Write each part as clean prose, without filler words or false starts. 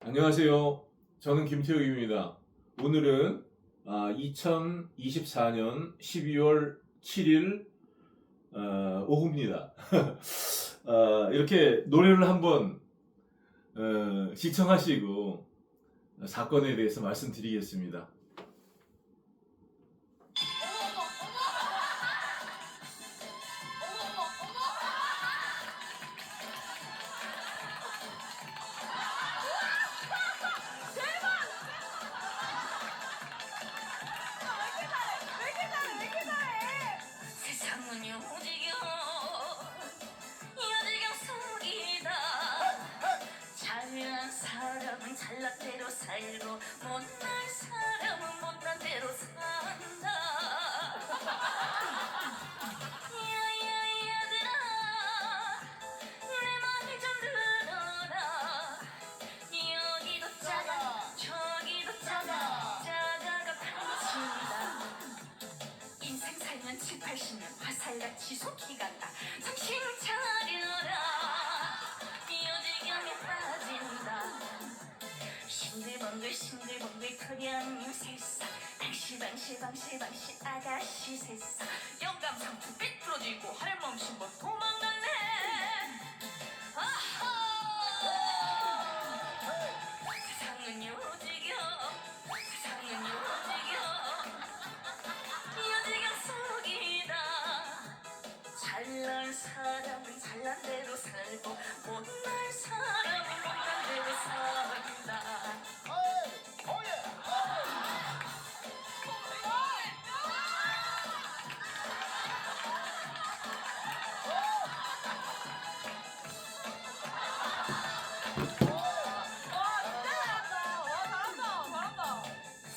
안녕하세요. 저는 김태욱입니다. 오늘은 2024년 12월 7일 오후입니다. 이렇게 노래를 한번 시청하시고 사건에 대해서 말씀드리겠습니다. 세상은 요지경 요지경 속이다. 잘난 사람은 잘난 대로 살고 못난 사람은 못난 대로 산다. 야야야들아 내 말 좀 들어라. 여기도 작아 저기도 작아 작아가 판친다. 인생 살면 7, 80년 화살같이 속이 간다. 정신 차려라. 요지경에 빠진다. 싱글벙글 터리하는 세상. 방시 아가씨 세상. 영감 상투 삐뚤어지고 할멈 신고 도망갔네. 아하. 세상은 요지경 요지경 속이다. 잘난 사람은 잘난 대로 살고 못난 사람은 못난 대로 산다.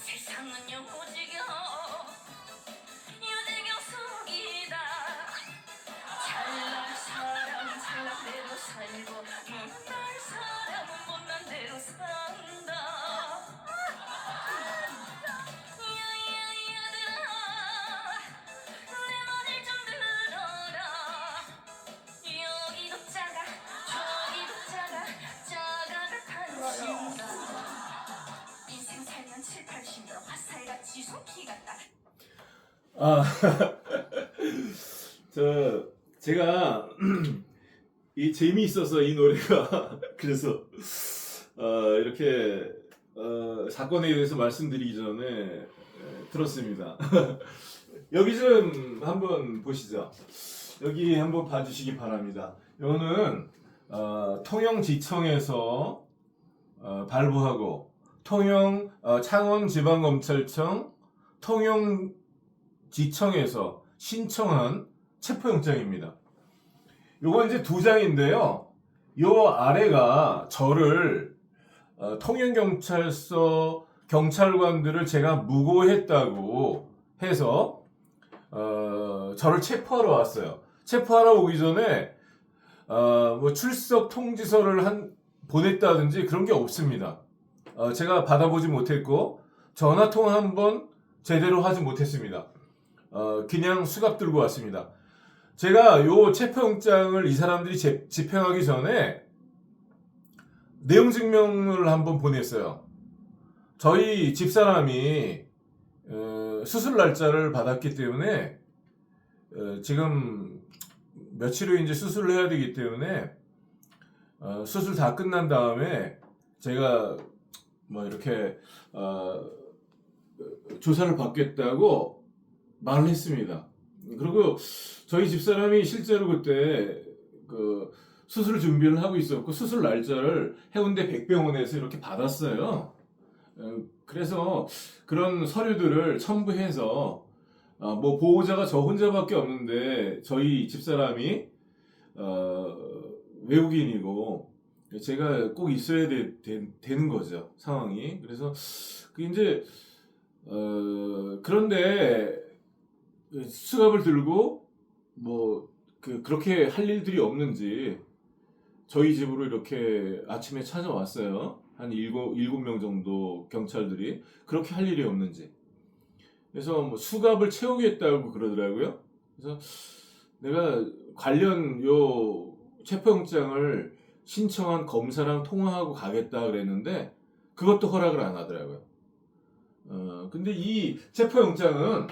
세상은 요지경 속이다. 잘난 사람은 잘난 대로 살고 못난 사람은 못난 대로 산다. 야야야들아 내 말을 좀 들어라. 여기도 작아 저기도 작아 작아가 탄신다. 인생 살면 7, 80년 화살같이 속이 간다. 제가 이 재미있어서 이 노래가 그래서 이렇게 사건에 대해서 말씀드리기 전에 들었습니다. 여기 좀 한번 보시죠. 여기 한번 봐주시기 바랍니다. 이거는 통영지청에서 발부하고 창원지방검찰청 통영지청에서 신청한 체포영장입니다. 요거 이제 두 장인데요. 요 아래가 저를 통영경찰서 경찰관들을 제가 무고했다고 해서 저를 체포하러 왔어요. 체포하러 오기 전에 뭐 출석 통지서를 보냈다든지 그런 게 없습니다. 제가 받아보지 못했고 전화 통화 한번 제대로 하지 못했습니다. 그냥 수갑 들고 왔습니다. 제가 요 체포영장을 이 사람들이 집행하기 전에 내용 증명을 한번 보냈어요. 저희 집사람이 수술 날짜를 받았기 때문에 지금 며칠 후에 이제 수술을 해야 되기 때문에 수술 다 끝난 다음에 제가 뭐 이렇게 조사를 받겠다고 말을 했습니다. 그리고 저희 집사람이 실제로 그때 그 수술 준비를 하고 있었고 수술 날짜를 해운대 백병원에서 이렇게 받았어요. 그래서 그런 서류들을 첨부해서 뭐 보호자가 저 혼자밖에 없는데 저희 집사람이 외국인이고 제가 꼭 있어야 되는 거죠, 상황이. 그래서 그 이제 그런데 수갑을 들고 뭐 그렇게 할 일들이 없는지 저희 집으로 이렇게 아침에 찾아왔어요. 한 7명 정도 경찰들이 그렇게 할 일이 없는지. 그래서 뭐 수갑을 채우겠다고 그러더라고요. 그래서 내가 관련 요 체포영장을 신청한 검사랑 통화하고 가겠다 그랬는데 그것도 허락을 안 하더라고요. 근데 이 체포영장은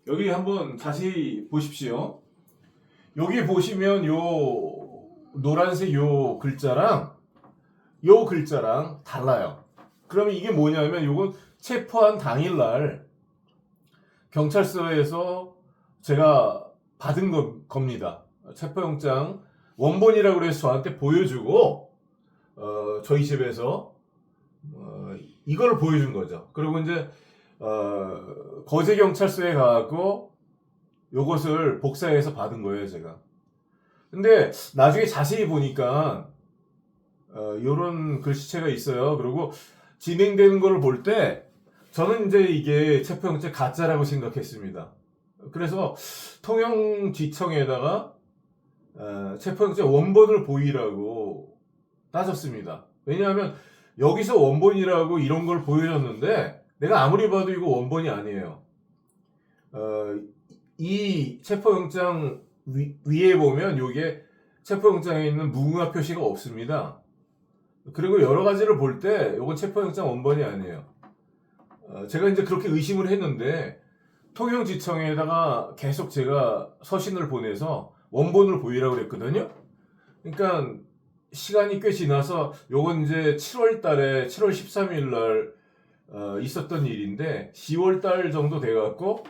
여기 한번 자세히 보십시오. 여기 보시면 요 노란색 요 글자랑 달라요. 그러면 이게 뭐냐면 요건 체포한 당일날 경찰서에서 제가 받은 겁니다. 체포영장 원본이라고 해서 저한테 보여주고 저희 집에서 이걸 보여준 거죠. 그리고 이제 거제경찰서에 가고 요것을 복사해서 받은 거예요, 제가. 근데 나중에 자세히 보니까 요런 글씨체가 있어요. 그리고 진행되는 걸 볼 때 저는 이제 이게 체포영장 가짜라고 생각했습니다. 그래서 통영지청에다가 체포영장 원본을 보이라고 따졌습니다. 왜냐하면 여기서 원본이라고 이런 걸 보여줬는데 내가 아무리 봐도 이거 원본이 아니에요. 이 체포영장 위에 보면 이게 체포영장에 있는 무궁화 표시가 없습니다. 그리고 여러 가지를 볼 때 이건 체포영장 원본이 아니에요. 제가 이제 그렇게 의심을 했는데 통영지청에다가 계속 제가 서신을 보내서 원본을 보이라고 그랬거든요. 그러니까 시간이 꽤 지나서 요건 이제 7월 13일 날 있었던 일인데 10월 달 정도 돼갖고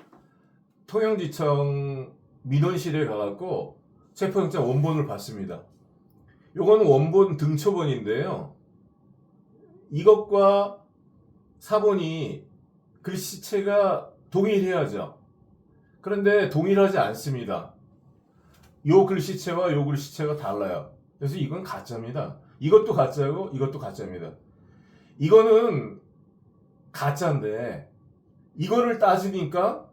통영지청 민원실에 가갖고 체포영장 원본을 받습니다. 요거는 원본 등초본인데요. 이것과 사본이 글씨체가 동일해야죠. 그런데 동일하지 않습니다. 요 글씨체와 요 글씨체가 달라요. 그래서 이건 가짜입니다. 이것도 가짜고 이것도 가짜입니다. 이거는 가짜인데 이거를 따지니까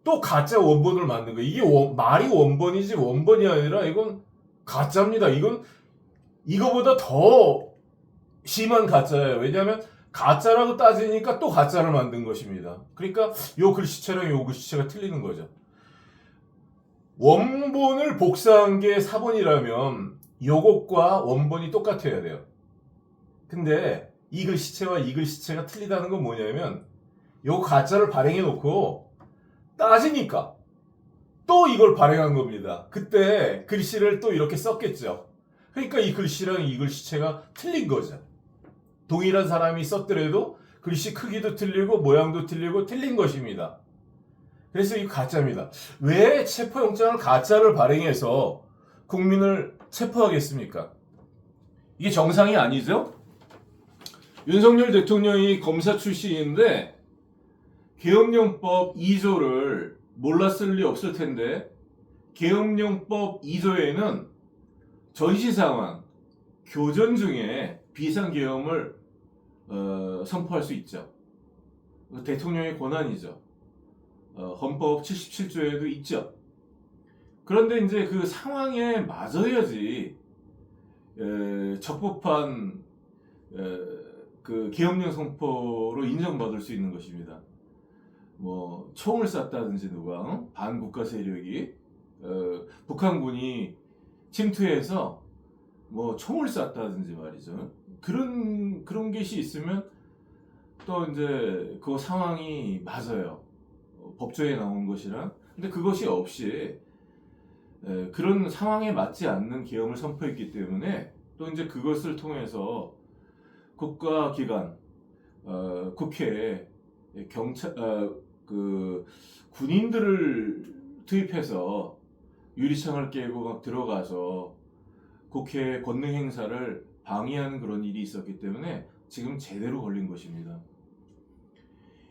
또 가짜 원본을 만든 거예요. 이게 말이 원본이지 원본이 아니라 이건 가짜입니다. 이건 이거보다 더 심한 가짜예요. 왜냐하면 가짜라고 따지니까 또 가짜를 만든 것입니다. 그러니까 요 글씨체랑 요 글씨체가 틀리는 거죠. 원본을 복사한 게 사본이라면 요것과 원본이 똑같아야 돼요. 근데 이 글씨체와 이 글씨체가 틀리다는 건 뭐냐면 요 가짜를 발행해 놓고 따지니까 또 이걸 발행한 겁니다. 그때 글씨를 또 이렇게 썼겠죠. 그러니까 이 글씨랑 이 글씨체가 틀린 거죠. 동일한 사람이 썼더라도 글씨 크기도 틀리고 모양도 틀리고 틀린 것입니다. 그래서 이거 가짜입니다. 왜 체포영장을 가짜를 발행해서 국민을 체포하겠습니까? 이게 정상이 아니죠? 윤석열 대통령이 검사 출신인데 계엄령법 2조를 몰랐을 리 없을 텐데 계엄령법 2조에는 전시상황, 교전 중에 비상계엄을 선포할 수 있죠. 대통령의 권한이죠. 헌법 77조에도 있죠. 그런데 이제 그 상황에 맞아야지 적법한 그 계엄령 선포로 인정받을 수 있는 것입니다. 뭐 총을 쐈다든지 누가 반국가 세력이 북한군이 침투해서 뭐 총을 쐈다든지 말이죠. 그런 것이 있으면 또 이제 그 상황이 맞아요. 법조에 나온 것이랑. 근데 그것이 없이 그런 상황에 맞지 않는 계엄을 선포했기 때문에 또 이제 그것을 통해서 국가기관, 국회에 경찰, 그 군인들을 투입해서 유리창을 깨고 막 들어가서 국회 권능 행사를 방해하는 그런 일이 있었기 때문에 지금 제대로 걸린 것입니다.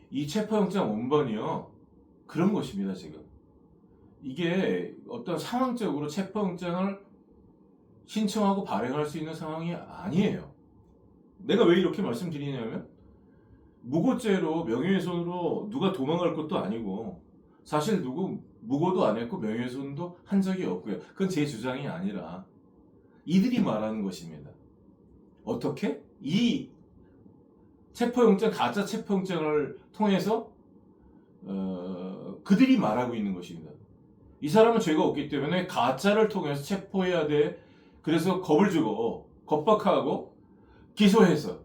이 체포영장 원본이요 그런 것입니다. 지금 이게 어떤 상황적으로 체포영장을 신청하고 발행할 수 있는 상황이 아니에요. 내가 왜 이렇게 말씀드리냐면 무고죄로 명예훼손으로 누가 도망갈 것도 아니고 사실 누구 무고도 안 했고 명예훼손도 한 적이 없고요. 그건 제 주장이 아니라 이들이 말하는 것입니다. 어떻게? 이 체포영장, 가짜 체포영장을 통해서 그들이 말하고 있는 것입니다. 이 사람은 죄가 없기 때문에 가짜를 통해서 체포해야 돼. 그래서 겁을 주고 겁박하고 기소해서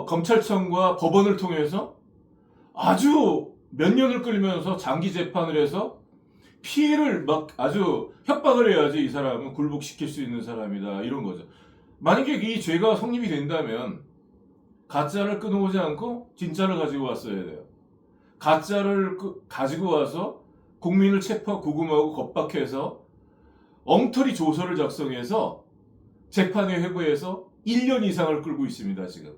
검찰청과 법원을 통해서 아주 몇 년을 끌면서 장기 재판을 해서 피해를 막 아주 협박을 해야지 이 사람은 굴복시킬 수 있는 사람이다 이런 거죠. 만약에 이 죄가 성립이 된다면 가짜를 끊어오지 않고 진짜를 가지고 왔어야 돼요. 가짜를 가지고 와서 국민을 체포 구금하고 겁박해서 엉터리 조서를 작성해서 재판에 회부해서 1년 이상을 끌고 있습니다. 지금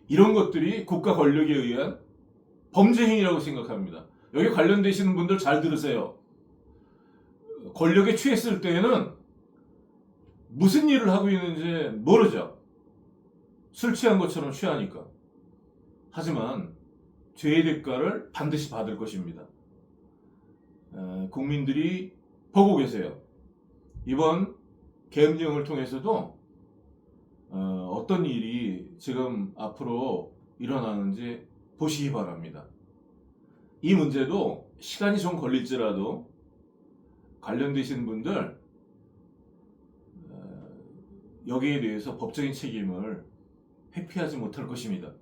이런 것들이 국가 권력에 의한 범죄 행위라고 생각합니다. 여기 관련되시는 분들 잘 들으세요. 권력에 취했을 때에는 무슨 일을 하고 있는지 모르죠. 술 취한 것처럼 취하니까. 하지만 죄의 대가를 반드시 받을 것입니다. 국민들이 보고 계세요. 이번 계엄령을 통해서도 어떤 일이 지금 앞으로 일어나는지 보시기 바랍니다. 이 문제도 시간이 좀 걸릴지라도 관련되신 분들 여기에 대해서 법적인 책임을 회피하지 못할 것입니다.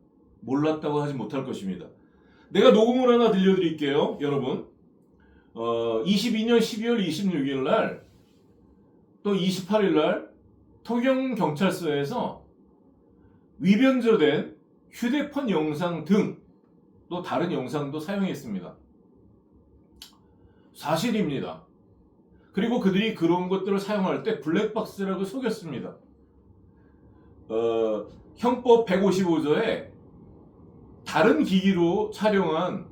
몰랐다고 하지 못할 것입니다. 내가 녹음을 하나 들려드릴게요. 여러분 22년 12월 26일 날 또 28일 날 통영경찰서에서 위변조된 휴대폰 영상 등 또 다른 영상도 사용했습니다. 사실입니다. 그리고 그들이 그런 것들을 사용할 때 블랙박스라고 속였습니다. 형법 155조에 다른 기기로 촬영한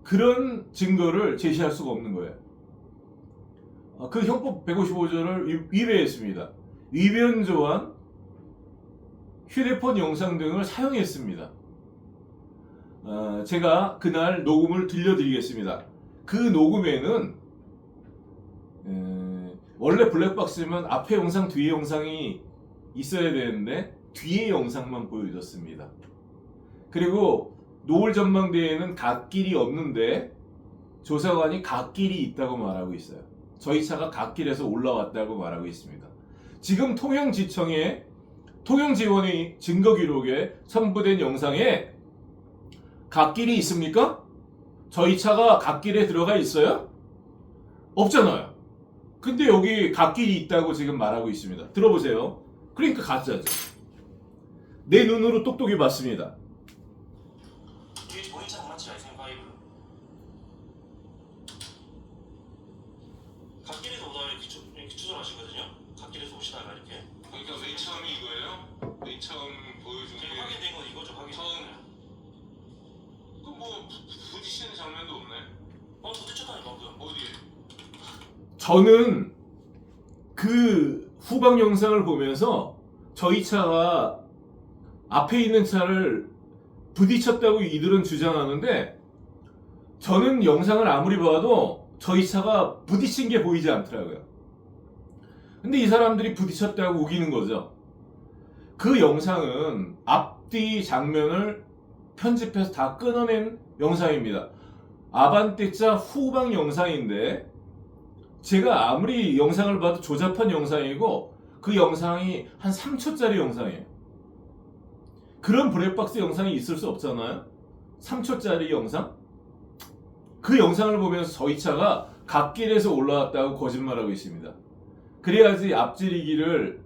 그런 증거를 제시할 수가 없는 거예요. 그 형법 155조를 위배했습니다. 위변조한 휴대폰 영상 등을 사용했습니다. 제가 그날 녹음을 들려드리겠습니다. 그 녹음에는 원래 블랙박스면 앞에 영상 뒤에 영상이 있어야 되는데 뒤에 영상만 보여줬습니다. 그리고 노을 전망대에는 갓길이 없는데 조사관이 갓길이 있다고 말하고 있어요. 저희 차가 갓길에서 올라왔다고 말하고 있습니다. 지금 통영지청의 통영지원의 증거기록에 첨부된 영상에 갓길이 있습니까? 저희 차가 갓길에 들어가 있어요? 없잖아요. 근데 여기 갓길이 있다고 지금 말하고 있습니다. 들어보세요. 그러니까 가짜죠. 내 눈으로 똑똑히 봤습니다. 이게 본인차 장난치 아니세요, 파이브? 갓길에서 오다가 이렇게 추돌하시거든요. 갓길에서 오시다가 이렇게. 그러니까 맨 처음이 이거예요? 맨 처음 보여준 지금 게 확인된 건 이거죠, 확인. 처음. 그뭐 부딪히는 장면도 없네. 부딪혔다니까 방금. 어디? 저는 그 후방 영상을 보면서 저희 차가 앞에 있는 차를 부딪혔다고 이들은 주장하는데 저는 영상을 아무리 봐도 저희 차가 부딪힌 게 보이지 않더라고요. 근데 이 사람들이 부딪혔다고 우기는 거죠. 그 영상은 앞뒤 장면을 편집해서 다 끊어낸 영상입니다. 아반떼차 후방 영상인데 제가 아무리 영상을 봐도 조잡한 영상이고 그 영상이 한 3초짜리 영상이에요. 그런 블랙박스 영상이 있을 수 없잖아요. 3초짜리 영상? 그 영상을 보면서 저희 차가 갓길에서 올라왔다고 거짓말하고 있습니다. 그래야지 앞지르기를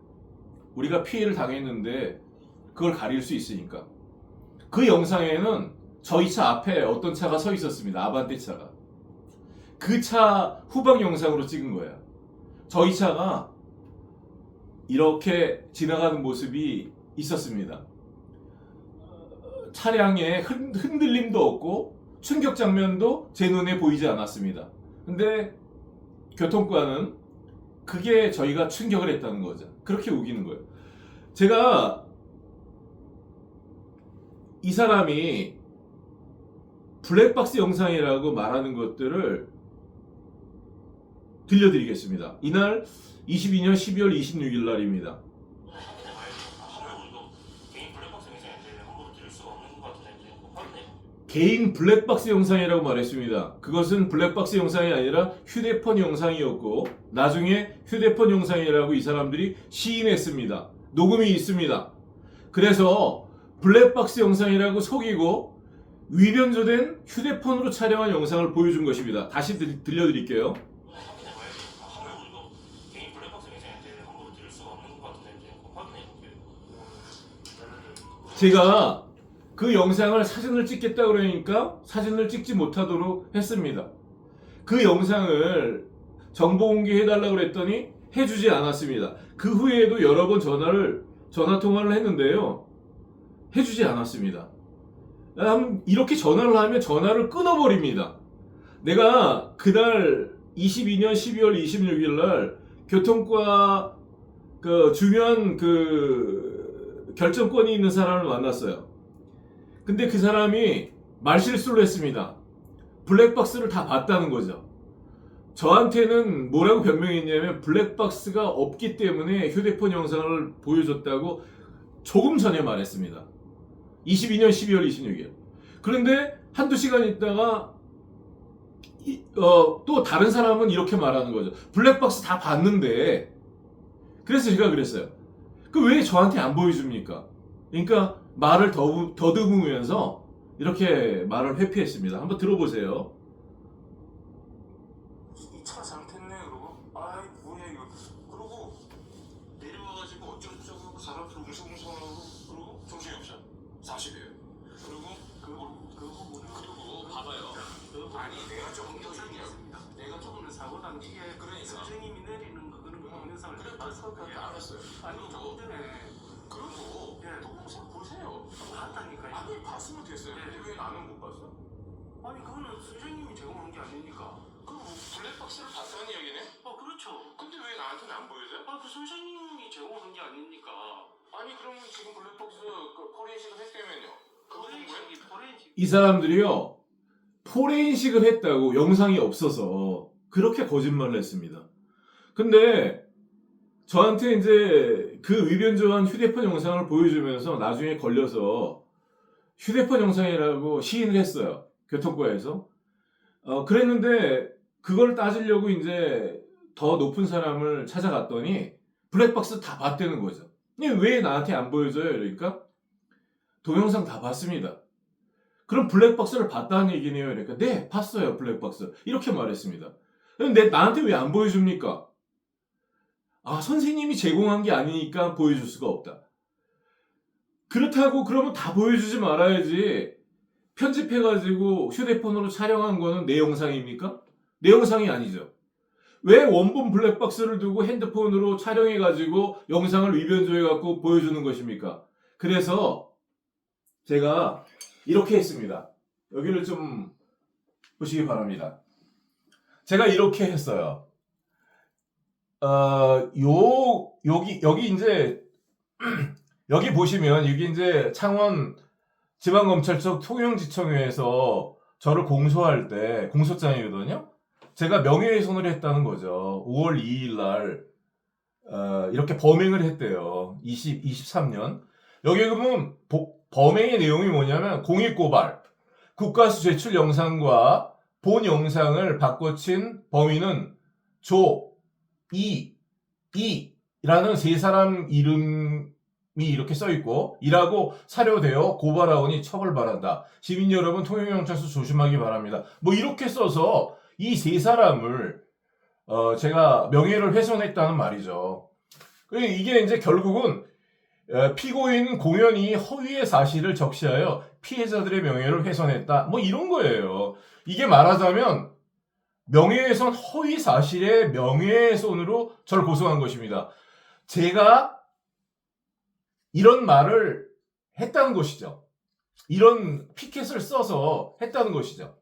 우리가 피해를 당했는데 그걸 가릴 수 있으니까. 그 영상에는 저희 차 앞에 어떤 차가 서 있었습니다. 아반떼 차가. 그 차 후방 영상으로 찍은 거예요. 저희 차가 이렇게 지나가는 모습이 있었습니다. 차량에 흔들림도 없고 충격 장면도 제 눈에 보이지 않았습니다. 근데 교통과는 그게 저희가 충격을 했다는 거죠. 그렇게 우기는 거예요. 제가 이 사람이 블랙박스 영상이라고 말하는 것들을 들려드리겠습니다. 이날 22년 12월 26일 날입니다. 확인해 봐야죠. 함부로 이거 개인 블랙박스 영상인데 함부로 들을 수가 없는 것 같은데 확인해. 개인 블랙박스 영상이라고 말했습니다. 그것은 블랙박스 영상이 아니라 휴대폰 영상이었고 나중에 휴대폰 영상이라고 이 사람들이 시인했습니다. 녹음이 있습니다. 그래서 블랙박스 영상이라고 속이고 위변조된 휴대폰으로 촬영한 영상을 보여준 것입니다. 다시 들려드릴게요. 확인해 봐야지. 함부로 이거 개인 블랙박스 영상인데 함부로 들을 수가 없는 것 같은데 이제 꼭 확인해 볼게요. 제가 그 영상을 사진을 찍겠다 그러니까 사진을 찍지 못하도록 했습니다. 그 영상을 정보 공개해달라고 그랬더니 해주지 않았습니다. 그 후에도 여러 번 전화 통화를 했는데요. 해주지 않았습니다. 이렇게 전화를 하면 전화를 끊어버립니다. 내가 그날 22년 12월 26일 날 교통과 그 중요한 그 결정권이 있는 사람을 만났어요. 근데 그 사람이 말실수를 했습니다. 블랙박스를 다 봤다는 거죠. 저한테는 뭐라고 변명했냐면 블랙박스가 없기 때문에 휴대폰 영상을 보여줬다고 조금 전에 말했습니다. 22년 12월 26일. 그런데 한두 시간 있다가 또 다른 사람은 이렇게 말하는 거죠. 블랙박스 다 봤는데. 그래서 제가 그랬어요. 그 왜 저한테 안 보여줍니까? 그러니까 말을 더듬으면서 이렇게 말을 회피했습니다. 한번 들어보세요. 이 차 잘못했네 그러고 아이 뭐야 이거 그러고 내려와가지고 어쩌고저쩌고 사람들 웅성웅성하고 그러고 정신이 없어 40이에요 그리고 봐봐요 아니 내가 조금 더 얘기했습니다 내가 조금 더 사고 난 뒤에 그러니까 선생님이 내리는 그거는 동영상을 그래 봤어. 그게 알았어요 아니 조금 전에 그리고 예. 동영상 보세요 봤다니까요. 아니 봤으면 됐어요 근데 왜 나는 못 봤어? 아니 그거는 선생님이 제공한 게 아니니까. 그럼 블랙박스를 봤다는 얘기네? 그렇죠. 근데 왜 나한테는 안 보여줘요? 그 선생님이 제공한 게 아니니까. 아니 그러면 지금 블랙박스 그 포렌식을 했다면요? 그거 본 거예요? 포렌식. 이 사람들이요. 포렌식을 했다고 영상이 없어서 그렇게 거짓말을 했습니다. 근데 저한테 이제 그 위변조한 휴대폰 영상을 보여주면서 나중에 걸려서 휴대폰 영상이라고 시인을 했어요. 교통과에서. 그랬는데 그걸 따지려고 이제 더 높은 사람을 찾아갔더니 블랙박스 다 봤다는 거죠. 왜 나한테 안 보여줘요? 그러니까 동영상 다 봤습니다. 그럼 블랙박스를 봤다는 얘기네요. 그러니까 네, 봤어요. 블랙박스. 이렇게 말했습니다. 근데 나한테 왜 안 보여줍니까? 선생님이 제공한 게 아니니까 보여줄 수가 없다. 그렇다고 그러면 다 보여주지 말아야지. 편집해가지고 휴대폰으로 촬영한 거는 내 영상입니까? 내 영상이 아니죠. 왜 원본 블랙박스를 두고 핸드폰으로 촬영해가지고 영상을 위변조해갖고 보여주는 것입니까? 그래서 제가 이렇게 했습니다. 여기를 좀 보시기 바랍니다. 제가 이렇게 했어요. 여기 이제 여기 보시면 여기 이제 창원 지방검찰청 통영지청에서 저를 공소할 때 공소장이거든요. 제가 명예훼손을 했다는 거죠. 5월 2일 날 이렇게 범행을 했대요. 23년. 여기 보면 범행의 내용이 뭐냐면 공익고발, 국가수 제출 영상과 본 영상을 바꿔친 범인은 이라는 세 사람 이름이 이렇게 써있고 이라고 사료되어 고발하오니 처벌바란다. 시민 여러분 통영경찰서 조심하기 바랍니다. 뭐 이렇게 써서 이 세 사람을 제가 명예를 훼손했다는 말이죠. 이게 이제 결국은 피고인 공연히 허위의 사실을 적시하여 피해자들의 명예를 훼손했다. 뭐 이런 거예요. 이게 말하자면 명예훼손 허위 사실의 명예훼손으로 저를 고소한 것입니다. 제가 이런 말을 했다는 것이죠. 이런 피켓을 써서 했다는 것이죠.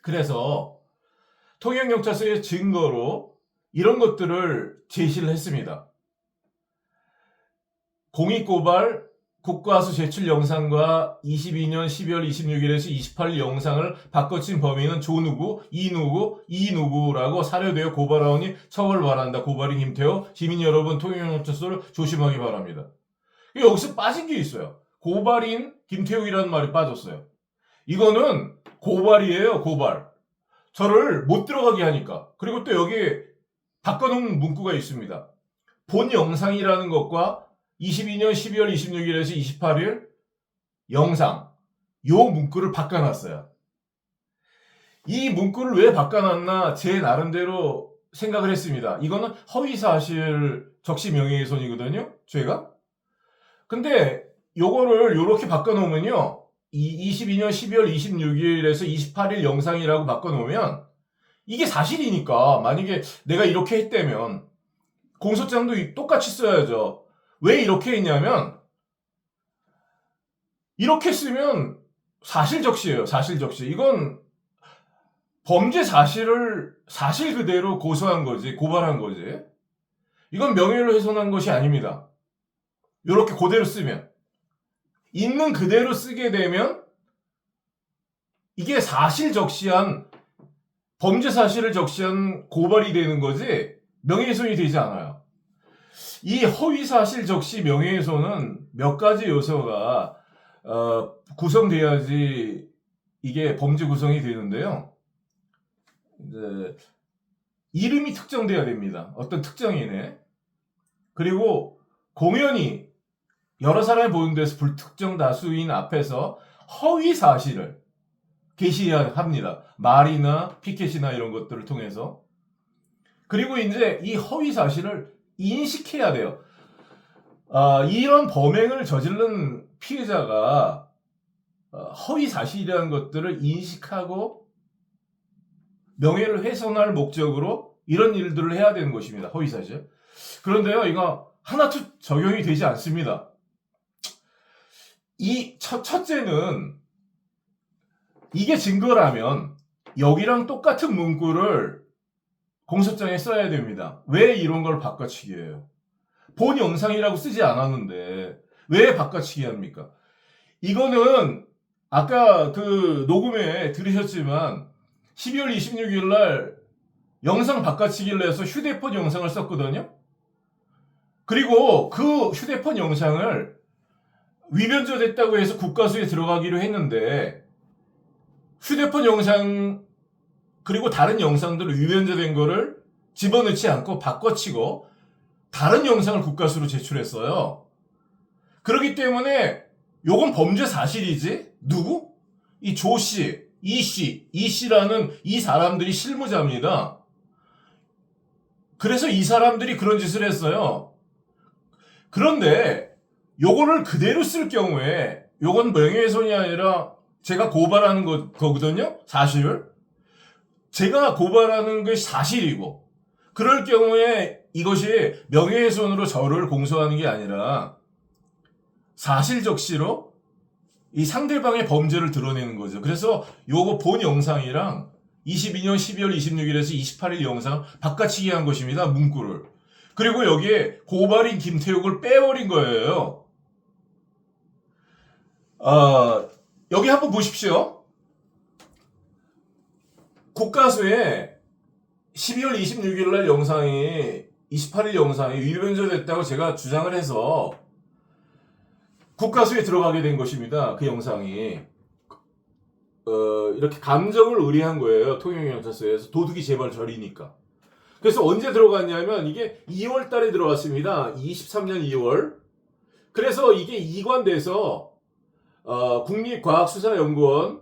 그래서 통영경찰서의 증거로 이런 것들을 제시를 했습니다. 공익고발, 국가수 제출 영상과 22년 12월 26일에서 28일 영상을 바꿔친 범인은 조누구, 이누구라고 사료되어 고발하오니 처벌 바란다. 고발인 김태호, 시민 여러분 통영경찰서를 조심하기 바랍니다. 여기서 빠진 게 있어요. 고발인 김태욱이라는 말이 빠졌어요. 이거는 고발이에요. 고발. 저를 못 들어가게 하니까. 그리고 또 여기에 바꿔놓은 문구가 있습니다. 본 영상이라는 것과 22년 12월 26일에서 28일 영상 요 문구를 바꿔놨어요. 이 문구를 왜 바꿔놨나 제 나름대로 생각을 했습니다. 이거는 허위사실 적시 명예훼손이거든요, 죄가. 근데 요거를 요렇게 바꿔놓으면요, 22년 12월 26일에서 28일 영상이라고 바꿔놓으면 이게 사실이니까 만약에 내가 이렇게 했다면 공소장도 똑같이 써야죠. 왜 이렇게 했냐면 이렇게 쓰면 사실적시예요. 사실적시. 이건 범죄 사실을 사실 그대로 고소한 거지, 고발한 거지. 이건 명예를 훼손한 것이 아닙니다. 이렇게 그대로 쓰면. 있는 그대로 쓰게 되면 이게 사실 적시한, 범죄 사실을 적시한 고발이 되는 거지 명예훼손이 되지 않아요. 이 허위 사실 적시 명예훼손은 몇 가지 요소가 구성돼야지 이게 범죄 구성이 되는데요. 이제 이름이 특정돼야 됩니다. 어떤 특정인의. 그리고 공연히 여러 사람이 보는 데서 불특정 다수인 앞에서 허위 사실을 게시해야 합니다. 말이나 피켓이나 이런 것들을 통해서. 그리고 이제 이 허위 사실을 인식해야 돼요. 이런 범행을 저지른 피해자가 허위 사실이라는 것들을 인식하고 명예를 훼손할 목적으로 이런 일들을 해야 되는 것입니다. 허위 사실. 그런데요, 이거 하나도 적용이 되지 않습니다. 이 첫째는 이게 증거라면 여기랑 똑같은 문구를 공소장에 써야 됩니다. 왜 이런 걸 바꿔치기해요? 본 영상이라고 쓰지 않았는데 왜 바꿔치기 합니까? 이거는 아까 그 녹음에 들으셨지만 12월 26일 날 영상 바꿔치기를 해서 휴대폰 영상을 썼거든요. 그리고 그 휴대폰 영상을 위변조됐다고 해서 국과수에 들어가기로 했는데 휴대폰 영상 그리고 다른 영상들을 위변조된 거를 집어넣지 않고 바꿔치고 다른 영상을 국과수로 제출했어요. 그렇기 때문에 요건 범죄 사실이지. 누구? 이 조씨, 이씨라는 이 사람들이 실무자입니다. 그래서 이 사람들이 그런 짓을 했어요. 그런데 요거를 그대로 쓸 경우에 요건 명예훼손이 아니라 제가 고발하는 거거든요. 사실을. 제가 고발하는 것이 사실이고 그럴 경우에 이것이 명예훼손으로 저를 공소하는 게 아니라 사실적시로 이 상대방의 범죄를 드러내는 거죠. 그래서 요거 본 영상이랑 22년 12월 26일에서 28일 영상 바꿔치기 한 것입니다. 문구를. 그리고 여기에 고발인 김태욱을 빼버린 거예요. 여기 한번 보십시오. 국가수에 12월 26일 날 영상이 28일 영상이 위변조됐다고 제가 주장을 해서 국가수에 들어가게 된 것입니다. 그 영상이. 이렇게 감정을 의뢰한 거예요. 통영경찰서에서 도둑이 제발 저리니까. 그래서 언제 들어갔냐면 이게 2월 달에 들어갔습니다. 23년 2월. 그래서 이게 이관돼서 국립과학수사연구원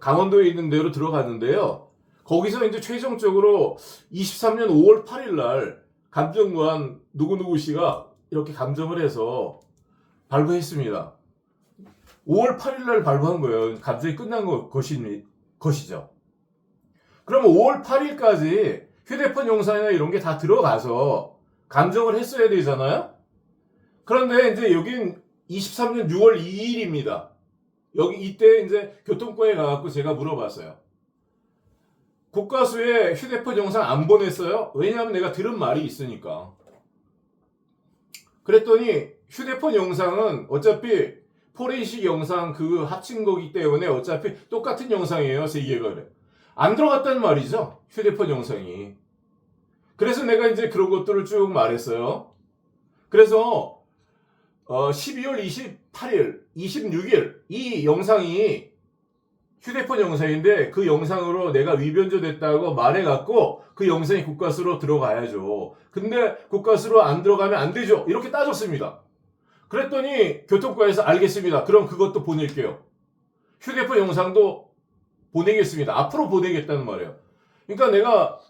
강원도에 있는 데로 들어갔는데요. 거기서 이제 최종적으로 23년 5월 8일 날 감정관 누구누구 씨가 이렇게 감정을 해서 발부했습니다. 5월 8일 날 발부한 거예요. 감정이 끝난 것이죠. 그러면 5월 8일까지 휴대폰 영상이나 이런 게 다 들어가서 감정을 했어야 되잖아요. 그런데 이제 여긴 23년 6월 2일입니다. 이때 이제 교통과에 가갖고 제가 물어봤어요. 국과수에 휴대폰 영상 안 보냈어요? 왜냐하면 내가 들은 말이 있으니까. 그랬더니 휴대폰 영상은 어차피 포렌식 영상 그 합친 거기 때문에 어차피 똑같은 영상이에요. 세 개가. 안 들어갔다는 말이죠. 휴대폰 영상이. 그래서 내가 이제 그런 것들을 쭉 말했어요. 그래서 12월 28일, 26일 이 영상이 휴대폰 영상인데 그 영상으로 내가 위변조 됐다고 말해갖고 그 영상이 국과수로 들어가야죠. 근데 국과수로 안 들어가면 안 되죠. 이렇게 따졌습니다. 그랬더니 교통과에서 알겠습니다. 그럼 그것도 보낼게요. 휴대폰 영상도 보내겠습니다. 앞으로 보내겠다는 말이에요. 그러니까 내가